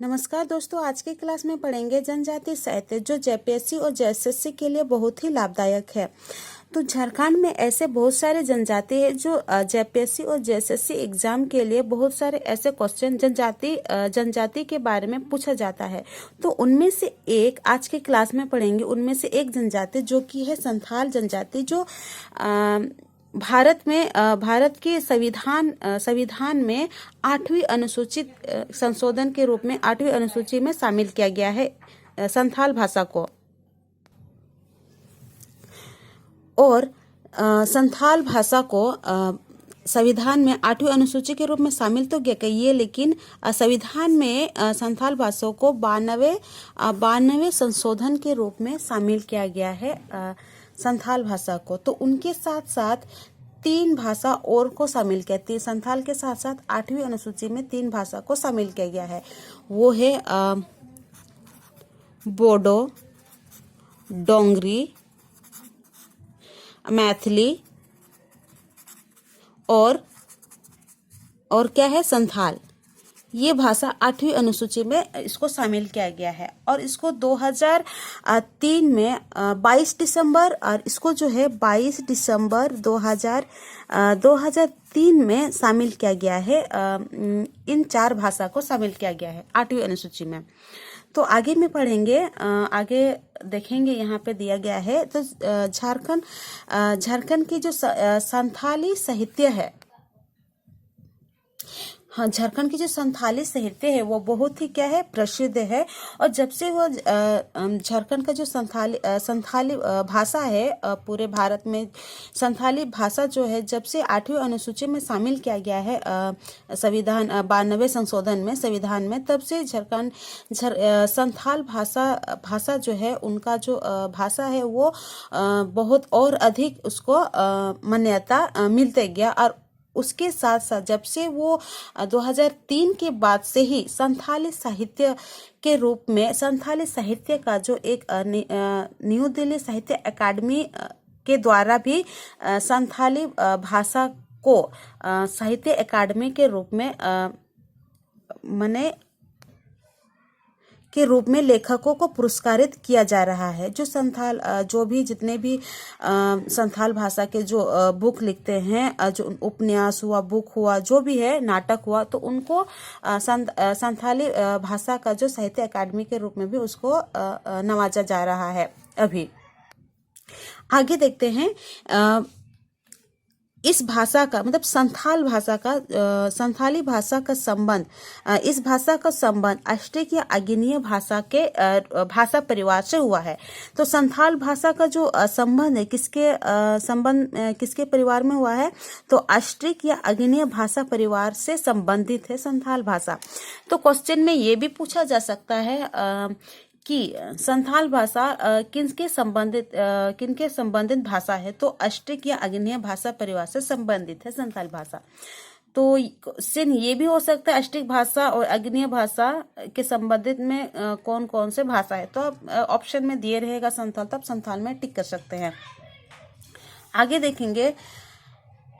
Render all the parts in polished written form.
नमस्कार दोस्तों, आज की क्लास में पढ़ेंगे जनजातीय साहित्य जो जेपीएससी और जेएसएससी के लिए बहुत ही लाभदायक है। तो झारखंड में ऐसे बहुत सारे जनजाति है जो जेपीएससी और जेएसएससी एग्जाम के लिए बहुत सारे ऐसे क्वेश्चन जनजाति के बारे में पूछा जाता है। तो उनमें से एक आज की क्लास में पढ़ेंगे। उनमें से एक जनजाति जो कि है संथाल जनजाति, जो भारत के संविधान में 8वीं अनुसूचित संशोधन के रूप में 8वीं अनुसूची में शामिल किया गया है संथाल भाषा को। और संथाल भाषा को संविधान में 8वीं अनुसूची के रूप में शामिल तो किया गया, लेकिन संविधान में संथाल भाषा को 92वें संशोधन के रूप में शामिल किया गया है संथाल भाषा को। तो उनके साथ साथ 3 भाषा और को शामिल किया। संथाल के साथ साथ 8वीं अनुसूची में 3 भाषा को शामिल किया गया है। वो है बोडो, डोंगरी, मैथिली और क्या है, संथाल। ये भाषा 8वीं अनुसूची में इसको शामिल किया गया है और इसको 2003 में 22 दिसंबर और इसको जो है 22 दिसंबर 2003 में शामिल किया गया है। इन 4 भाषा को शामिल किया गया है 8वीं अनुसूची में। तो आगे में पढ़ेंगे, आगे देखेंगे, यहाँ पे दिया गया है। तो झारखंड की जो संथाली साहित्य है, हाँ, झारखंड की जो संथाली साहित्य है वो बहुत ही क्या है, प्रसिद्ध है। और जब से वो झारखंड का जो संथाली भाषा है, पूरे भारत में संथाली भाषा जो है जब से 8वीं अनुसूची में शामिल किया गया है संविधान 92वें संशोधन में संविधान में, तब से झारखंड संथाल भाषा जो है, उनका जो भाषा है वो बहुत और अधिक उसको मान्यता मिलते गया। और उसके साथ साथ जब से वो 2003 के बाद से ही संथाली साहित्य के रूप में संथाली साहित्य का जो एक न्यू दिल्ली साहित्य अकादमी के द्वारा भी संथाली भाषा को साहित्य अकादमी के रूप में लेखकों को पुरस्कारित किया जा रहा है। जो जितने भी संथाल भाषा के जो बुक लिखते हैं, जो उपन्यास हुआ, बुक हुआ, जो भी है, नाटक हुआ, तो उनको संथाली भाषा का जो साहित्य अकादमी के रूप में भी उसको नवाजा जा रहा है। अभी आगे देखते हैं, इस भाषा का मतलब संथाली भाषा का संबंध, इस भाषा का संबंध अष्टक या अगिनीय भाषा के भाषा परिवार से हुआ है। तो संथाल भाषा का जो संबंध है, किसके परिवार में हुआ है? तो अष्टक या अगिनीय भाषा परिवार से संबंधित है संथाल भाषा। तो क्वेश्चन में ये भी पूछा जा सकता है कि संथाल भाषा किनके संबंधित भाषा है? तो अष्टक या अग्नेय भाषा परिवार से संबंधित है संथाल भाषा। तो क्वेश्चन ये भी हो सकता है अष्टक भाषा और अग्नेय भाषा के संबंधित में कौन कौन से भाषा है? तो अब ऑप्शन में दिए रहेगा संथाल, तब संथाल में टिक कर सकते हैं। आगे देखेंगे,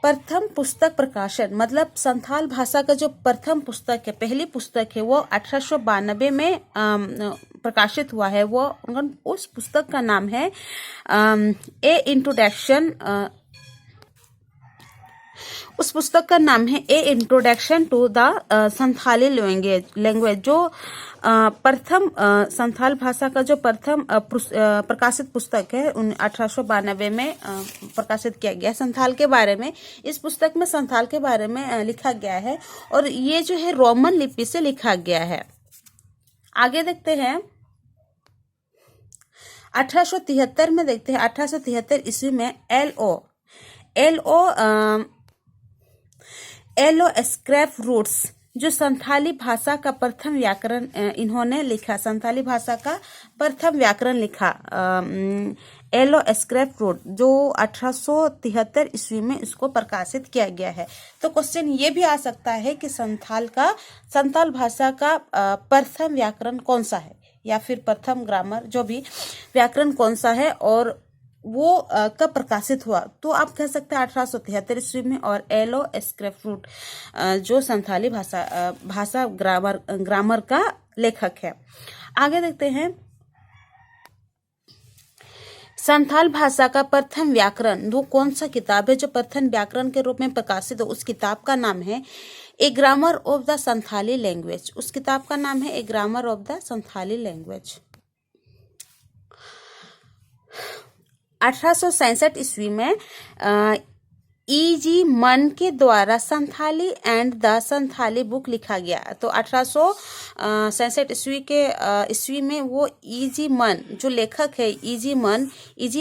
प्रथम पुस्तक प्रकाशन, मतलब संथाल भाषा का जो प्रथम पुस्तक है, पहली पुस्तक है, वो 1892 में प्रकाशित हुआ है। उस पुस्तक का नाम है ए इंट्रोडक्शन। उस पुस्तक का नाम है a introduction to the Santhali language. जो प्रथम संथाल भाषा का जो प्रथम प्रकाशित पुस्तक है 1892 में प्रकाशित किया गया संथाल के बारे में। इस पुस्तक में संथाल के बारे में लिखा गया है और ये जो है रोमन लिपि से लिखा गया है। आगे देखते हैं, 1873 में देखते हैं, 1873 ईस्वी में एलो स्क्रैप रूट्स, जो संथाली भाषा का प्रथम व्याकरण इन्होंने लिखा, संथाली भाषा का प्रथम व्याकरण लिखा एलो स्क्रैप रूट, जो 1873 ईस्वी में इसको प्रकाशित किया गया है। तो क्वेश्चन ये भी आ सकता है कि संथाल भाषा का प्रथम व्याकरण कौन सा है, या फिर प्रथम ग्रामर, जो भी व्याकरण कौन सा है और वो कब प्रकाशित हुआ? तो आप कह सकते हैं 1873 ईस्वी में। और एलो स्क्रैप रूट जो संथाली भाषा ग्रामर का लेखक है। आगे देखते हैं, संथाल भाषा का प्रथम व्याकरण वो कौन सा किताब है जो प्रथम व्याकरण के रूप में प्रकाशित हो? उस किताब का नाम है a grammar of the Santhali language. उस किताब का नाम है a grammar of the Santhali language. 1867 ईस्वी में E.G. मन के द्वारा Santhali and the Santhali book लिखा गया। तो 1867 ईस्वी में वो E.G. मन जो लेखक है E.G.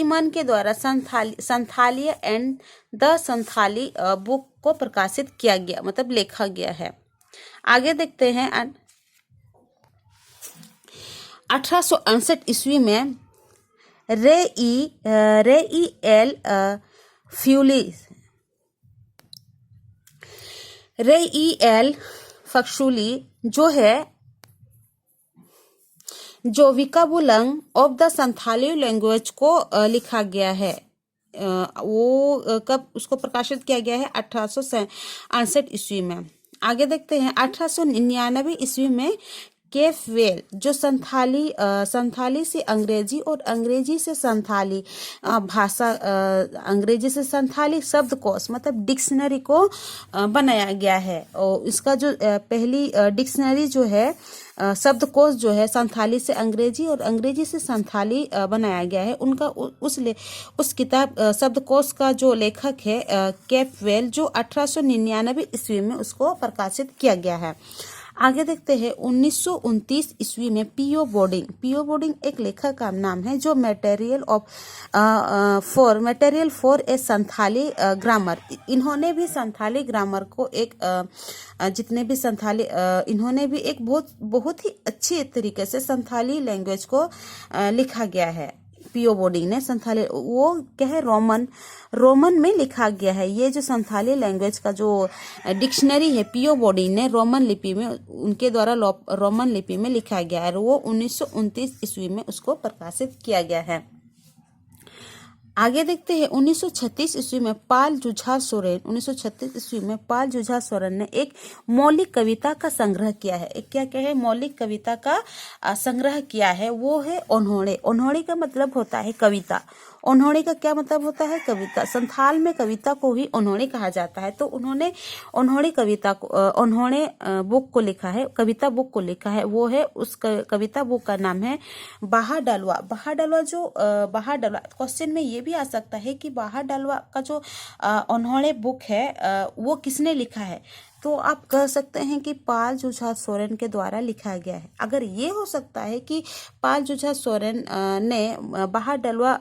मन के द्वारा Santhali and the Santhali book को प्रकाशित किया गया, मतलब लिखा गया है। आगे देखते हैं 1868 ईस्वी में रे ई एल फक्शुली जो विकाबुलंग ऑफ द संथाली लैंग्वेज को लिखा गया है। वो कब उसको प्रकाशित किया गया है? 1868 ईस्वी में। आगे देखते हैं 1899 ईस्वी में केफ वेल जो संथाली से अंग्रेजी और अंग्रेजी से संथाली भाषा, अंग्रेजी से संथाली शब्दकोश मतलब डिक्शनरी को बनाया गया है। और इसका जो पहली डिक्शनरी जो है, शब्दकोश जो है संथाली से अंग्रेजी और अंग्रेजी से संथाली बनाया गया है। उनका उस किताब शब्दकोश का जो लेखक है केफ वेल, जो 1899 ईस्वी में उसको प्रकाशित किया गया है। आगे देखते हैं 1929 ईस्वी में पीओ बोर्डिंग एक लेखक का नाम है जो material for a Santhali grammar, इन्होंने भी संथाली ग्रामर को एक जितने भी संथाली इन्होंने भी एक बहुत ही अच्छी तरीके से संथाली लैंग्वेज को लिखा गया है। पीओ बोर्डिंग ने संथाली, वो क्या है, रोमन में लिखा गया है। ये जो संथाली लैंग्वेज का जो डिक्शनरी है पीओ बोर्डिंग ने रोमन लिपि में, उनके द्वारा रोमन लिपि में लिखा गया है। वो 1929 ईस्वी में उसको प्रकाशित किया गया है। आगे देखते हैं 1936 ईस्वी में पाल जुझार सोरेन ने एक मौलिक कविता का संग्रह किया है। एक क्या है, मौलिक कविता का संग्रह किया है। वो है ओन्होड़े का मतलब होता है कविता। ओन्होड़े का क्या मतलब होता है? कविता। संथाल में कविता को ही ओन्होड़े कहा जाता है। तो उन्होंने ओन्होड़े बुक को लिखा है, कविता बुक को लिखा है। वो है, उस कविता बुक का नाम है बाहा डालवा। क्वेश्चन में ये भी आ सकता है कि बाहा डालवा का जो ओन्होड़े बुक है वो किसने लिखा है? तो आप कह सकते हैं कि पाल जुझार सोरेन के द्वारा लिखा गया है। अगर ये हो सकता है कि पाल जुझार सोरेन ने बाहा डलवा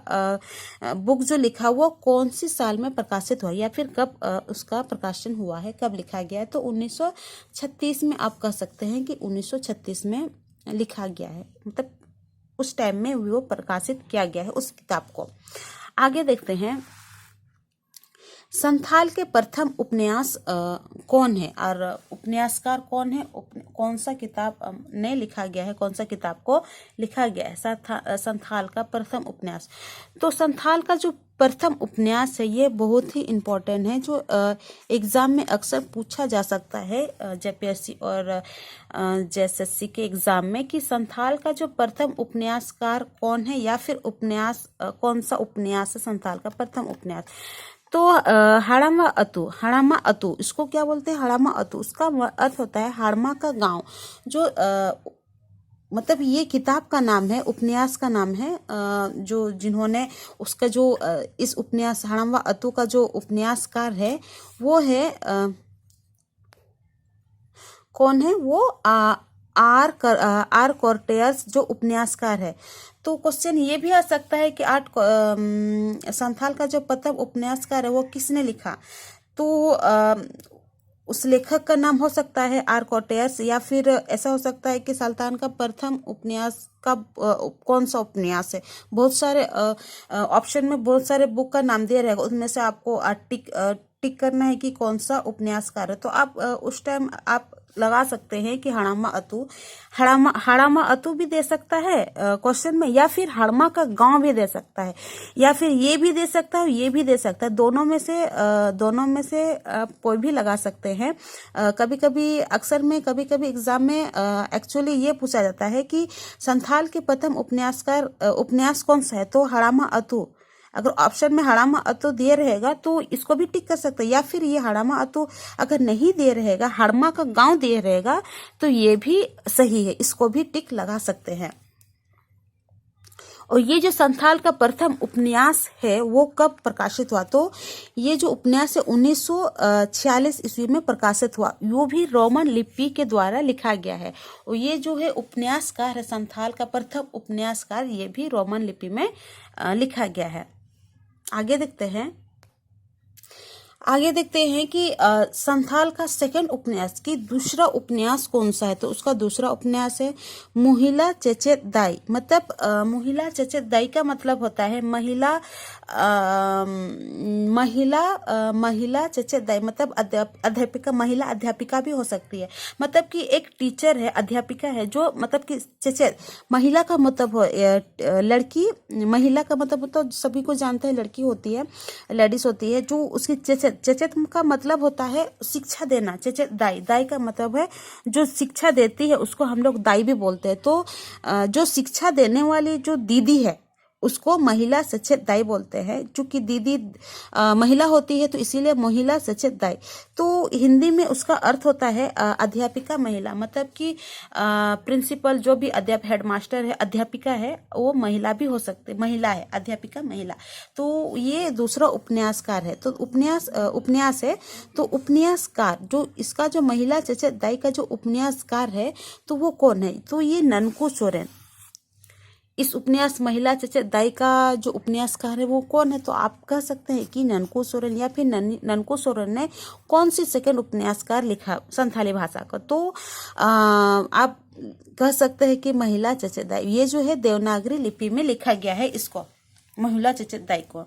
बुक जो लिखा वो कौन सी साल में प्रकाशित हुआ या फिर कब उसका प्रकाशन हुआ है, कब लिखा गया है, तो 1936 में आप कह सकते हैं कि 1936 में लिखा गया है, मतलब उस टाइम में वो प्रकाशित किया गया है उस किताब को। आगे देखते हैं संथाल के प्रथम उपन्यास कौन है और उपन्यासकार कौन है, कौन सा किताब ने लिखा गया है, कौन सा किताब को लिखा गया है संथाल का प्रथम उपन्यास। तो संथाल का जो प्रथम उपन्यास है ये बहुत ही इम्पोर्टेंट है, जो एग्जाम में अक्सर पूछा जा सकता है जेपीएससी और जेएसएससी के एग्जाम में कि संथाल का जो प्रथम उपन्यासकार कौन है या फिर उपन्यास कौन सा उपन्यास है संथाल का प्रथम उपन्यास। तो हाड़ामा अतु इसको क्या बोलते हैं? हाड़ामा अतु, उसका अर्थ होता है हाड़मा का गांव। जो मतलब ये किताब का नाम है, उपन्यास का नाम है, जो जिन्होंने उसका जो इस उपन्यास हाड़ामा अतु का जो उपन्यासकार है वो है कौन है? वो आर कोर्टेयर्स जो उपन्यासकार है। तो क्वेश्चन ये भी आ सकता है कि संथाल का जो प्रथम उपन्यासकार है वो किसने लिखा? तो उस लेखक का नाम हो सकता है आर कोर्टेयर्स, या फिर ऐसा हो सकता है कि सुल्तान का प्रथम उपन्यास का कौन सा उपन्यास है। बहुत सारे ऑप्शन में बहुत सारे बुक का नाम दिया रहेगा, उसमें से आपको टिक करना है कि कौन सा उपन्यासकार है। तो आप उस टाइम आप लगा सकते हैं कि हड़ामा अतु, हड़ामा अतु भी दे सकता है क्वेश्चन में, या फिर हड़मा का गांव भी दे सकता है, या फिर ये भी दे सकता है, ये भी दे सकता है। दोनों में से आप कोई भी लगा सकते हैं। कभी कभी अक्सर में कभी कभी एग्जाम में एक्चुअली ये पूछा जाता है कि संथाल के प्रथम उपन्यास कौन सा है, तो हड़ामा अतु। अगर ऑप्शन में हड़ामा अतु दिए रहेगा तो इसको भी टिक कर सकते हैं, या फिर ये हड़ामा अतु अगर नहीं दिए रहेगा, हड़मा का गांव दिए रहेगा, तो ये भी सही है, इसको भी टिक लगा सकते हैं। और ये जो संथाल का प्रथम उपन्यास है वो कब प्रकाशित हुआ, तो ये जो उपन्यास है 1946 ईस्वी में प्रकाशित हुआ। वो भी रोमन लिपि के द्वारा लिखा गया है। और ये जो है उपन्यासकार है, संथाल का प्रथम उपन्यासकार, ये भी रोमन लिपि में लिखा गया है। आगे देखते हैं कि संथाल का सेकंड उपन्यास की दूसरा उपन्यास कौन सा है, तो उसका दूसरा उपन्यास है मुहिला चेचेत दाई। मतलब मुहिला चेचेत दाई का मतलब होता है महिला चेचेत दाई, मतलब अध्यापिका, महिला अध्यापिका भी हो सकती है। मतलब कि एक टीचर है, अध्यापिका है, जो मतलब कि चेचेत महिला का मतलब हो लड़की, महिला का मतलब तो सभी को जानते हैं, लड़की होती है, लेडीज होती है, जो उसकी चेचेत का मतलब होता है शिक्षा देना। चेचेत दाई का मतलब है जो शिक्षा देती है, उसको हम लोग दाई भी बोलते हैं। तो जो शिक्षा देने वाली जो दीदी है उसको महिला सचेत दाई बोलते हैं। चूंकि दीदी महिला होती है तो इसीलिए महिला सचेत दाई। तो हिंदी में उसका अर्थ होता है अध्यापिका महिला, मतलब कि प्रिंसिपल जो भी हेडमास्टर है, अध्यापिका है, वो महिला भी हो सकती, महिला है, अध्यापिका महिला। तो ये दूसरा उपन्यासकार है। तो उपन्यास है, तो उपन्यासकार जो इसका जो महिला सचेत दाई का जो उपन्यासकार है तो वो कौन है, तो ये ननकू सोरेन। इस उपन्यास महिला चचेत दाई का जो उपन्यासकार है वो कौन है, तो आप कह सकते हैं कि ननकू सोरेन, या फिर ननकू सोरेन ने कौन सी सेकंड उपन्यासकार लिखा संथाली भाषा का, तो आप कह सकते हैं कि महिला चचेत दाई। ये जो है देवनागरी लिपि में लिखा गया है, इसको महिला चचेत दाई को।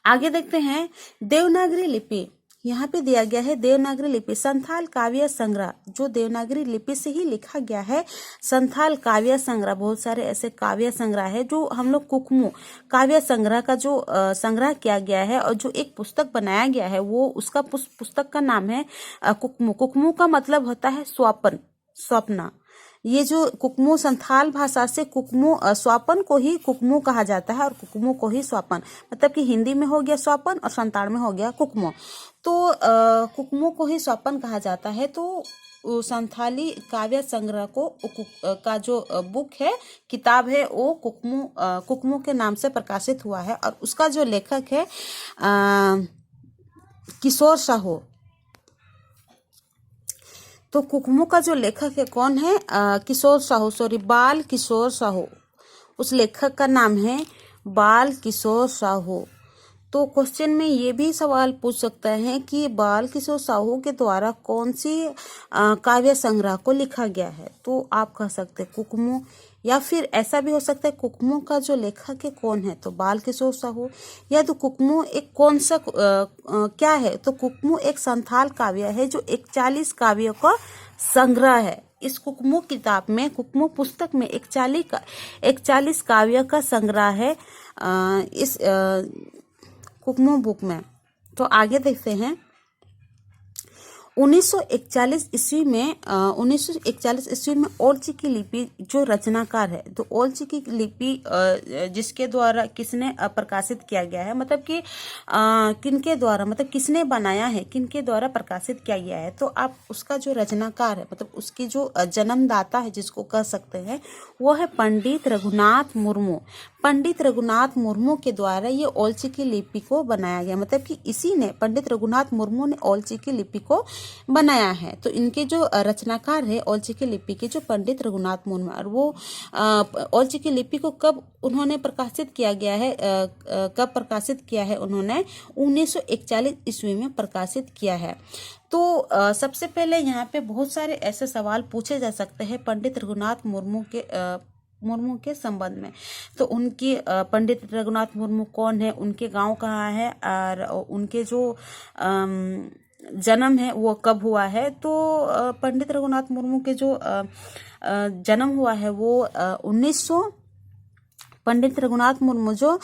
आगे देखते हैं देवनागरी लिपि। यहाँ पे दिया गया है देवनागरी लिपि, संथाल काव्य संग्रह, जो देवनागरी लिपि से ही लिखा गया है। संथाल काव्य संग्रह, बहुत सारे ऐसे काव्य संग्रह है जो हम लोग कुकमू काव्य संग्रह का जो संग्रह किया गया है और जो एक पुस्तक बनाया गया है, वो उसका पुस्तक का नाम है कुकमू। कुकमू का मतलब होता है स्वप्न। ये जो कुकमू संथाल भाषा से कुकमू स्वापन को ही कुकमू कहा जाता है और कुकमू को ही स्वापन, मतलब कि हिंदी में हो गया स्वापन और संताल में हो गया कुकमू। तो कुकमू को ही स्वापन कहा जाता है। तो संथाली काव्य संग्रह को का जो बुक है, किताब है, वो कुकमू के नाम से प्रकाशित हुआ है और उसका जो लेखक है किशोर साहू। तो कुकमू का जो लेखक है कौन है, बाल किशोर साहू। उस लेखक का नाम है बाल किशोर साहू। तो क्वेश्चन में ये भी सवाल पूछ सकता है कि बाल किशोर साहू के द्वारा कौन सी काव्य संग्रह को लिखा गया है, तो आप कह सकते हैं कुकमू, या फिर ऐसा भी हो सकता है कुकमू का जो लेखक है कौन है, तो बाल किशोर साहू। या तो कुकमू एक कौन सा क्या है, तो कुकमू एक संथाल काव्य है जो 41 काव्यों का संग्रह है। इस कुकमू किताब में, कुकमू पुस्तक में 41 काव्य का संग्रह है इस कुकमू बुक में। तो आगे देखते हैं 1941 ईस्वी में ओलची की लिपि जो रचनाकार है, तो ओलची की लिपि जिसके द्वारा किसने प्रकाशित किया गया है, मतलब कि किनके द्वारा, मतलब किसने बनाया है, किनके द्वारा प्रकाशित किया गया है, तो आप उसका जो रचनाकार है, मतलब उसकी जो जन्मदाता है जिसको कह सकते हैं, वो है पंडित रघुनाथ मुर्मू। पंडित रघुनाथ मुर्मू के द्वारा ये ओलची की लिपि को बनाया गया, मतलब कि इसी ने, पंडित रघुनाथ मुर्मू ने ओलची की लिपि को बनाया है। तो इनके जो रचनाकार है ओलची की लिपि के, जो पंडित रघुनाथ मुर्मू, और वो ओलची की लिपि को कब उन्होंने प्रकाशित किया गया है, कब प्रकाशित किया है उन्होंने, 1941 ईस्वी में प्रकाशित किया है। तो सबसे पहले यहाँ पे बहुत सारे ऐसे सवाल पूछे जा सकते हैं पंडित रघुनाथ मुर्मू के मुर्मू के संबंध में। तो उनकी पंडित रघुनाथ मुर्मू कौन है, उनके गांव कहाँ है, और उनके जो जन्म है वो कब हुआ है। तो पंडित रघुनाथ मुर्मू के जो जन्म हुआ है वो 1900 पंडित रघुनाथ मुर्मू जो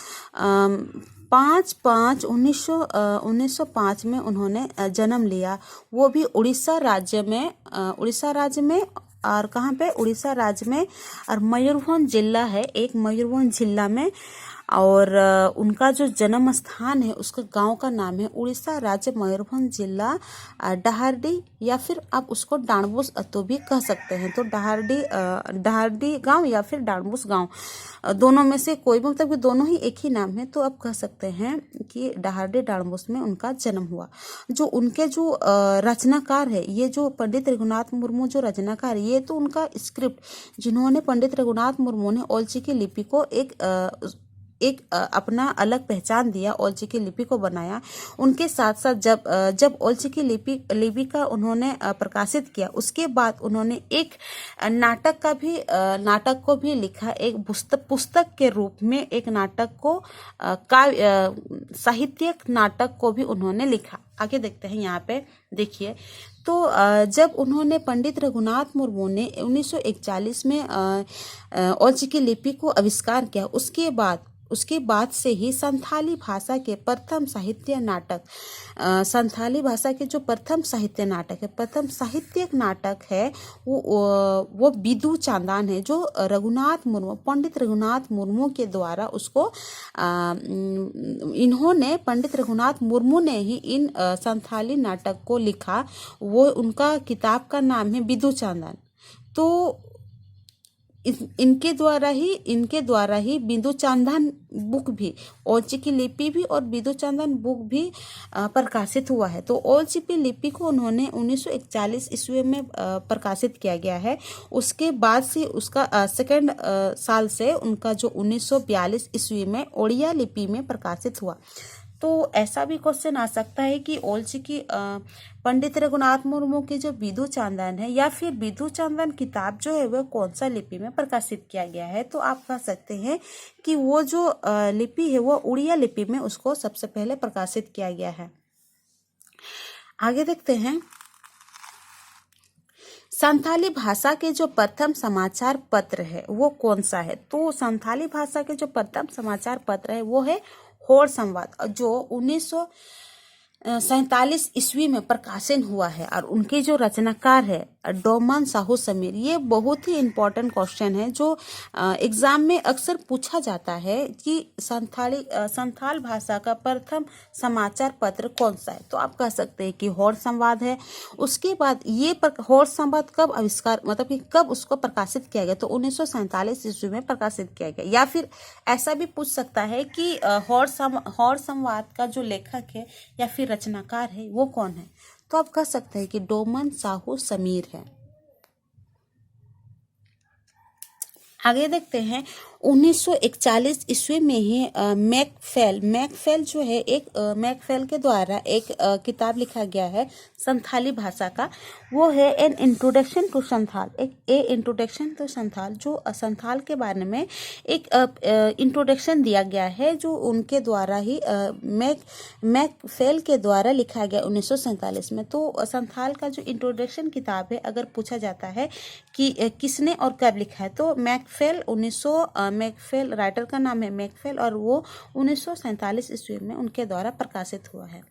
5/5/1905 में उन्होंने जन्म लिया। वो भी उड़ीसा राज्य में और कहाँ पे, उड़ीसा राज्य में, और मयूरभंज जिला है एक, मयूरभंज जिला में। और उनका जो जन्म स्थान है उसका गांव का नाम है उड़ीसा राज्य मयूरभंज जिला डहारडी, या फिर आप उसको डांडबोस तो भी कह सकते हैं। तो डहारडी गांव या फिर डांडबोस गांव, दोनों में से कोई भी, मतलब कि दोनों ही एक ही नाम है। तो आप कह सकते हैं कि डहारडी डांडबोस में उनका जन्म हुआ। जो उनके जो रचनाकार है, ये जो पंडित रघुनाथ मुर्मू जो रचनाकार है, ये तो उनका स्क्रिप्ट, जिन्होंने पंडित रघुनाथ मुर्मू ने ओलची की लिपि को एक अपना अलग पहचान दिया, ओलची की लिपि को बनाया। उनके साथ साथ जब ओलची की लिपि का उन्होंने प्रकाशित किया, उसके बाद उन्होंने एक नाटक को भी लिखा। एक पुस्तक के रूप में एक नाटक को साहित्यिक नाटक को भी उन्होंने लिखा। आगे देखते हैं, यहाँ पे देखिए। तो जब उन्होंने पंडित रघुनाथ मुर्मू ने 1941 में ओलची की लिपि को आविष्कार किया, उसके बाद से ही संथाली भाषा के प्रथम साहित्य नाटक, संथाली भाषा के जो प्रथम साहित्य नाटक है, प्रथम साहित्यिक नाटक है, वो बिदु चांदान है, जो पंडित रघुनाथ मुर्मू के द्वारा उसको इन्होंने, पंडित रघुनाथ मुर्मू ने ही इन संथाली नाटक को लिखा। वो उनका किताब का नाम है बिदु चांदान। तो इनके द्वारा ही बिंदु चांदान बुक भी, ओलची की लिपि भी और बिंदु चांदान बुक भी प्रकाशित हुआ है। तो ओलची की लिपि को उन्होंने 1941 ईस्वी में प्रकाशित किया गया है। उसके बाद से उसका सेकंड साल से उनका जो 1942 ईस्वी में ओडिया लिपि में प्रकाशित हुआ। तो ऐसा भी क्वेश्चन आ सकता है कि ओलची की पंडित रघुनाथ मुर्मू की जो बिदु चांदान है या फिर बिदु चांदान किताब जो है वह कौन सा लिपि में प्रकाशित किया गया है। तो आप कह सकते हैं कि वो जो लिपि है वो उड़िया लिपि में उसको सबसे पहले प्रकाशित किया गया है। आगे देखते हैं, संथाली भाषा के जो प्रथम समाचार पत्र है वो कौन सा है। तो संथाली भाषा के जो प्रथम समाचार पत्र है वो है होड़ संवाद, जो 1947 ईस्वी में प्रकाशन हुआ है। और उनके जो रचनाकार है डोमन साहू समीर। ये बहुत ही इम्पोर्टेंट क्वेश्चन है जो एग्जाम में अक्सर पूछा जाता है कि संथाल भाषा का प्रथम समाचार पत्र कौन सा है। तो आप कह सकते हैं कि होड़ संवाद है। उसके बाद ये होड़ संवाद कब आविष्कार, मतलब कि कब उसको प्रकाशित किया गया, तो 1947 ईस्वी में प्रकाशित किया गया। या फिर ऐसा भी पूछ सकता है कि होड़ संवाद का जो लेखक है या फिर रचनाकार है वो कौन है। तो आप कह सकते हैं कि डोमन साहू समीर है। आगे देखते हैं, 1941 ईस्वी में ही मैकफेल जो है मैकफेल के द्वारा एक किताब लिखा गया है संथाली भाषा का। वो है an introduction to Santhal, introduction to Santhal, जो संथाल के बारे में एक इंट्रोडक्शन दिया गया है, जो उनके द्वारा ही मैकफेल के द्वारा लिखा गया 1947 में। तो संथाल का जो इंट्रोडक्शन किताब है, अगर पूछा जाता है कि किसने और कब लिखा है, तो मैकफेल राइटर का नाम है मैकफेल, और वो 1947 ईस्वी में उनके द्वारा प्रकाशित हुआ है।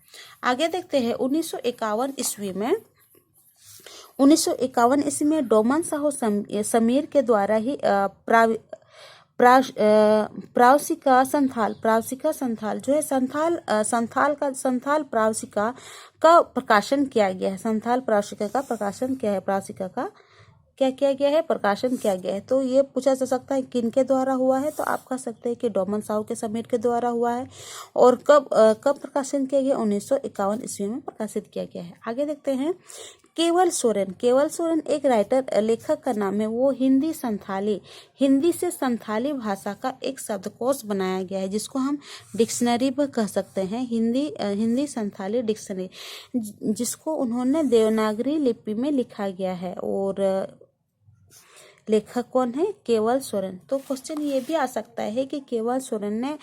आगे देखते हैं, 1951 ईस्वी में डोमन साहू समीर के द्वारा ही प्रावसिका संथाल जो है संथाल प्रावसिका का प्रकाशन किया गया है। संथाल प्रावसिका का प्रकाशन क्या है, प्रावसिका का क्या किया गया है, प्रकाशन किया गया है। तो ये पूछा जा सकता है किन के द्वारा हुआ है, तो आप कह सकते हैं कि डोमन साहू के समीर के द्वारा हुआ है। और कब प्रकाशन किया गया, 1951 ईस्वी में प्रकाशित किया गया है। आगे देखते हैं, केवल सोरेन एक राइटर लेखक का नाम है। वो हिंदी से संथाली भाषा का एक शब्दकोश बनाया गया है, जिसको हम डिक्शनरी भी कह सकते हैं, हिंदी संथाली डिक्शनरी, जिसको उन्होंने देवनागरी लिपि में लिखा गया है। और लेखक कौन है? केवल सोरेन। तो क्वेश्चन ये भी आ सकता है कि केवल सोरेन ने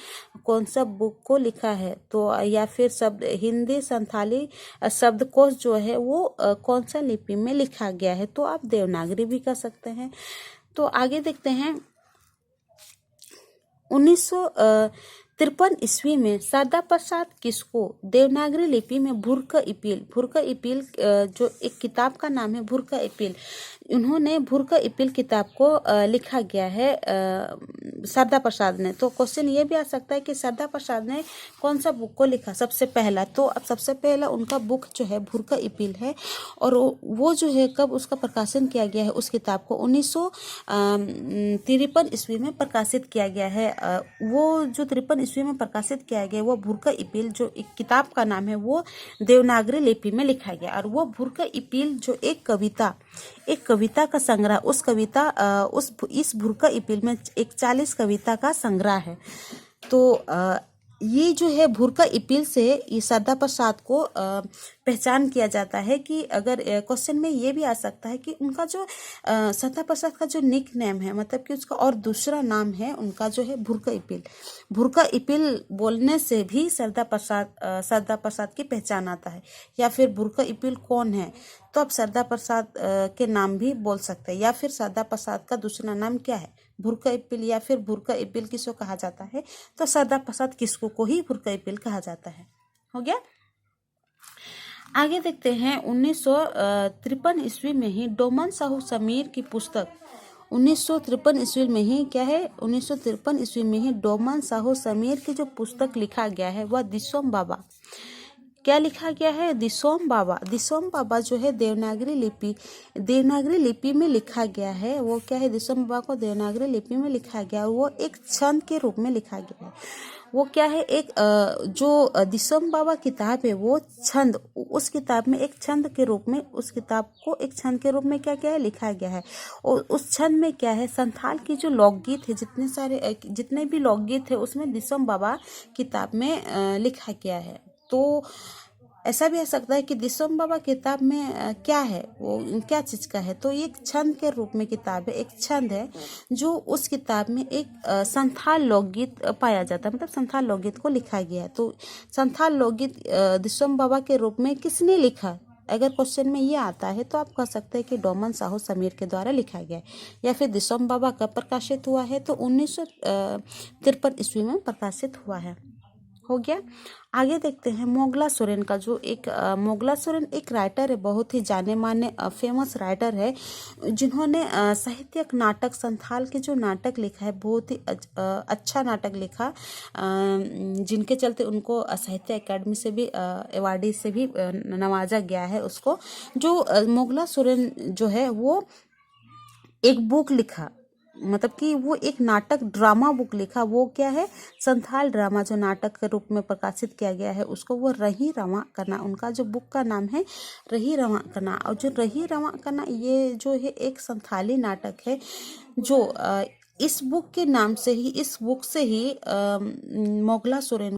कौन सा बुक को लिखा है, तो या फिर शब्द हिंदी संथाली शब्दकोश जो है वो कौन सा लिपि में लिखा गया है, तो आप देवनागरी भी कर सकते हैं। तो आगे देखते हैं 1953 ईस्वी में सरदार प्रसाद किसको देवनागरी लिपि में भुर्क इपील जो एक किताब का नाम है भुर्क इपील, उन्होंने भुर्क इपील किताब को लिखा गया है सरदार प्रसाद ने। तो क्वेश्चन ये भी आ सकता है कि सरदार प्रसाद ने कौन सा बुक को लिखा सबसे पहला, तो अब सबसे पहला उनका बुक जो है भुर्क इपील है, और वो जो है कब उसका प्रकाशन किया गया है, उस किताब को 1953 ईस्वी में प्रकाशित किया गया है। वो जो 53 ईस्वी में प्रकाशित किया गया वो भुर्क इपील जो एक किताब का नाम है वो देवनागरी लिपि में लिखा गया, और वो भुर्क इपील जो एक कविता का संग्रह, उस कविता इस भुर्क इपील में एक 40 कविता का संग्रह है। तो ये जो है भुर्क इपील से ये सरदार प्रसाद को पहचान किया जाता है कि अगर क्वेश्चन में ये भी आ सकता है कि उनका जो सरदार प्रसाद का जो निक नेम है, मतलब कि उसका और दूसरा नाम है उनका जो है भुर्क इपील बोलने से भी सरदार प्रसाद की पहचान आता है। या फिर भुर्क इपील कौन है, तो आप सरदार प्रसाद के नाम भी बोल सकते हैं, या फिर सरदार प्रसाद का दूसरा नाम क्या है भुर्क इपील, या फिर भुर्क इपील किसको कहा जाता है, तो सरदार प्रसाद किसको को ही भुर्क इपील कहा जाता है। हो गया। आगे देखते हैं 1953 ईस्वी में ही डोमन साहू समीर की पुस्तक 1953 ईस्वी में ही क्या है 1953 ईस्वी में ही डोमन साहू समीर की जो पुस्तक लिखा गया है वह दिसोम बाबा, क्या लिखा गया है? दिसोम बाबा जो है देवनागरी लिपि में लिखा गया है। वो क्या है? दिसोम बाबा को देवनागरी लिपि में लिखा गया, वो एक छंद के रूप में लिखा गया है। वो क्या है? एक जो दिसोम बाबा किताब है वो छंद, उस किताब में एक छंद के रूप में, उस किताब को एक छंद के रूप में क्या क्या है लिखा गया है। और उस छंद में क्या है? संथाल की जो लोकगीत है, जितने भी लोकगीत है उसमें दिसोम बाबा किताब में लिखा गया है। तो ऐसा भी हो सकता है कि दिसोम बाबा किताब में क्या है, वो क्या चीज़ का है, तो ये एक छंद के रूप में किताब है, एक छंद है जो उस किताब में एक संथाल लोकगीत पाया जाता है, मतलब संथाल लोकगीत को लिखा गया है। तो संथाल लोकगीत दिसोम बाबा के रूप में किसने लिखा, अगर क्वेश्चन में ये आता है तो आप कह सकते हैं कि डोमन साहू समीर के द्वारा लिखा गया है। या फिर दिसोम बाबा कब प्रकाशित हुआ है, तो 1953 ईस्वी में प्रकाशित हुआ है। हो गया। आगे देखते हैं मोगला सोरेन का, जो एक मोगला सोरेन एक राइटर है, बहुत ही जाने माने फेमस राइटर है, जिन्होंने साहित्यिक नाटक संथाल के जो नाटक लिखा है, बहुत ही अच्छा नाटक लिखा, जिनके चलते उनको साहित्य अकादमी से भी अवार्डी से भी नवाजा गया है उसको। जो मोगला सोरेन जो है वो एक बुक लिखा, मतलब कि वो एक नाटक ड्रामा बुक लिखा। वो क्या है? संथाल ड्रामा जो नाटक के रूप में प्रकाशित किया गया है उसको वो रही रवा करना, उनका जो बुक का नाम है रही रवा करना। और जो रही रवा करना ये जो है एक संथाली नाटक है, जो इस बुक के नाम से ही, इस बुक से ही मोगला सोरेन